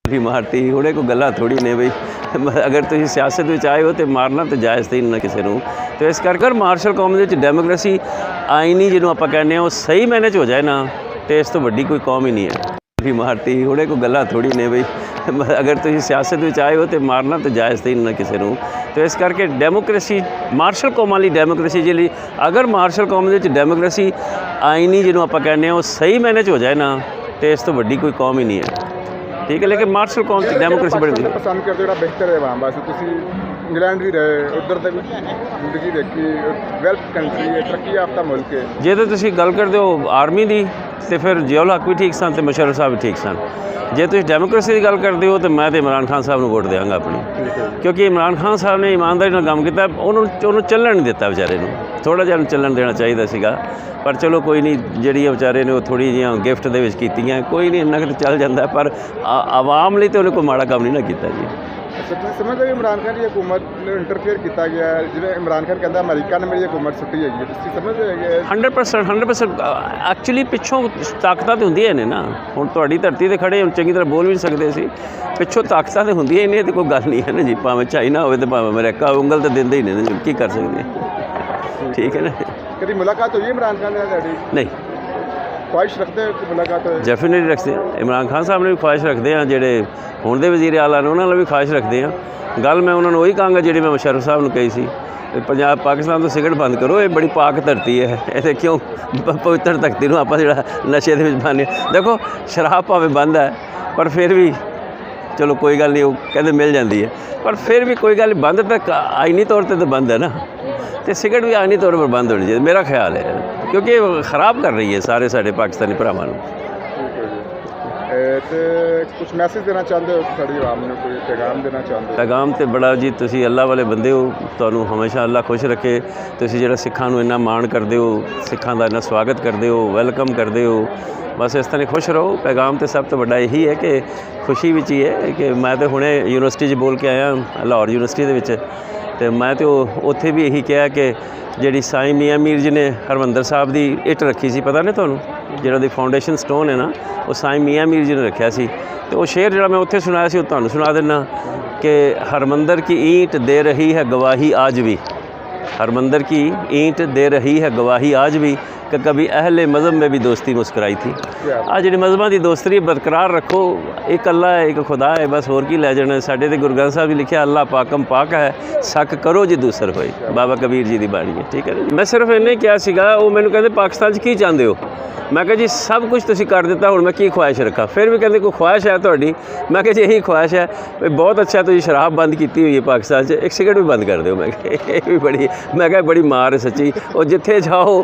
भी मारती हुणे कोई गल्लां थोड़ी ने बई अगर तुसीं सियासत विच आए हो तो मारना तो जायज़ नहीं ना किसी नूं। तो इस करके मार्शल कौम दे विच डेमोक्रेसी आईनी जिन्हों आपां कहने हैं वो सही मैने च हो जाए ना तो इस तो वड्डी कोई कौम ही नहीं है। भी मारती हुणे कोई गल्लां थोड़ी ने बई अगर तुसीं सियासत विच आए हो तो मारना तो जायज़ नहीं ना किसी नूं। तो इस करके डेमोक्रेसी मार्शल कौमां लई डेमोक्रेसी जी अगर मार्शल कौम दे विच डेमोक्रेसी आईनी जिन्हों आपां कहने हैं वो सही मैने च हो जाए ना तो इस तो वड्डी कोई कौम ही नहीं है। ठीक है, लेकिन मार्शल कौम डेमोक्रेसी बड़ी पसंद करते जो बेहतर है वहाँ वास्ते तुसी इंग्लैंड भी रहे उधर तक जिंदगी देखी वेल कंट्री है तरक्की याफ्ता मुल्क है। जे तो तुसी गल करते हो आर्मी की तो फिर जियाउल हक भी ठीक सन तो मुशर्रफ साहब भी ठीक सन। जे तुम डेमोक्रेसी की गल करते हो तो मैं तो इमरान खान साहब को वोट देंगा अपनी, क्योंकि इमरान खान साहब ने ईमानदारी नाल काम किया। उन्होंने चलन नहीं दिता बेचारे को, थोड़ा जिहा चलन देना चाहिए सीगा, पर चलो कोई नहीं जी बेचारे ने थोड़ी जी गिफ्ट दे विच कीतियां कोई नहीं इन्ना कि चल जाता, पर आवाम लिए तो उन्हें कोई माड़ा काम नहीं ना किया जी। अच्छा तुम समझते हो इमरान खान की हुकूमत ने इंटरफेयर किया गया जिवें इमरान खान कहता अमेरिका ने मेरी हुकूमत सुट्टी है तुम समझते हो 100% एक्चुअली पिछों ताकतां तो होंदियां ने ना। हुण तुहाडी धरती ते खड़े चंगी तरह बोल भी नहीं सकते सी, पिछों ताकतां तो होंदियां ही नहीं, तो कोई गल नहीं है ना जी। भावें चाइना हो तो भावें अमेरिका उंगल तो देंदे ही नहीं ना, की कर सकते। ठीक है ना। कभी मुलाकात हुई इमरान खान नहीं ख्वाहिश रखते हैं कि मुलाकात हो? डेफिनेटली रखते हैं। इमरान खान साहब ने भी ख्वाहिश रखते हैं, जेडे हुण दे वजीर आला ने उन्होंने भी ख्वाहिश रखते हैं। गल मैं उन्होंने वही कहांगा जी मैं मुशर्रफ साहब ने कही सी, पंजाब पाकिस्तान तो सिगरट बंद करो, ये बड़ी पाक धरती है, ये क्यों पवित्र धरती को आप नशे के पाने। देखो शराब भावें बंद है पर फिर भी चलो कोई गल नहीं, वो कहते मिल जाती है, पर फिर भी कोई गल बंद तक आईनी तौर पर तो बंद है ना, तो सिगरट भी आईनी तौर पर बंद होनी चाहिए मेरा ख्याल है, क्योंकि ख़राब कर रही है सारे साढ़े पाकिस्तानी भरावां नूं। कुछ मैसेज देना चाहते हो साड़ी आवाम ने, कोई पैगाम देना चाहते हो? पैगाम तो बड़ा जी, तुसी अल्लाह वाले बंदे हो, तुहानूं हमेशा अल्लाह खुश रखे। तुसी जिहड़ा सिखां नूं इन्ना माण करदे हो, सिखां दा इन्ना स्वागत करदे हो, वैलकम करदे हो, बस इस तरह खुश रहो। पैगाम तो सब तो बड़ा यही है कि खुशी विच ही है कि मैं तो हुणे यूनिवर्सिटी बोल के आया लाहौर यूनिवर्सिटी दे विच, तो मैं तो उत्थे भी यही कहा कि जिहड़ी साईं मियां मीर जी ने हरमंदर साहब की इट रखी सी, पता नहीं तुहानूं जिहड़ा दी फाउंडेशन स्टोन है ना, वो साईं मियां मीर जी ने रखा सी। तो वो शेर जिहड़ा मैं उत्थे सुनाया सी, तुहानूं सुना देना कि हरमंदर की ईंट दे रही है गवाही आज भी, हरमंदर की ईंट दे रही है गवाही आज भी, कि कभी अहले मज़हब में भी दोस्ती मुस्कराई थी। आ जी मज़हबां की दोस्ती बरकरार रखो, एक अल्लाह है एक खुदा है, बस होर की लै जाना। साढ़े तो गुरु ग्रंथ साहब भी लिखा अल्लाह पाकम पाक है, शक करो जी दूसर होए, बाबा कबीर जी की बाणी है। ठीक है ना। मैं सिर्फ इन्हें क्या सीगा, वो मैंने कहते पाकिस्तान की चाहते हो, मैं कहा जी सब कुछ तुसीं कर दिता, हुण मैं की ख्वाहिश रखा। फिर भी कहते कोई ख्वाहिश है तुहाडी, मैं कहा जी यही ख्वाहिश है, बहुत अच्छा तुसीं शराब बंद की हुई है पाकिस्तान से, एक सिगरट भी बंद कर दो। मैं भी बड़ी, मैं कहा बड़ी मार है सच्ची। और जिथे जाओ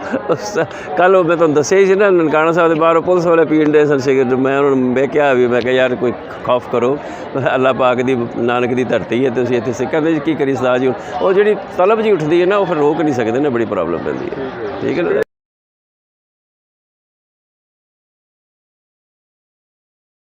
कल मैं तुहानूं दस्सिया ही सी ना, ननकाना साहब के बाहर पुलिस वाले पीन डे सन सिगरट, मैं उन्होंने वेख्या भी, मैं कहा यार कोई खौफ करो, अल्लाह पाक दी नानक की धरती है, तुसीं इत्थे कहते की करी सदा जी। और जी तलब जी उठती है ना, वो फिर रोक नहीं सकते ना, बड़ी प्रॉब्लम पैंदी है। ठीक है ना।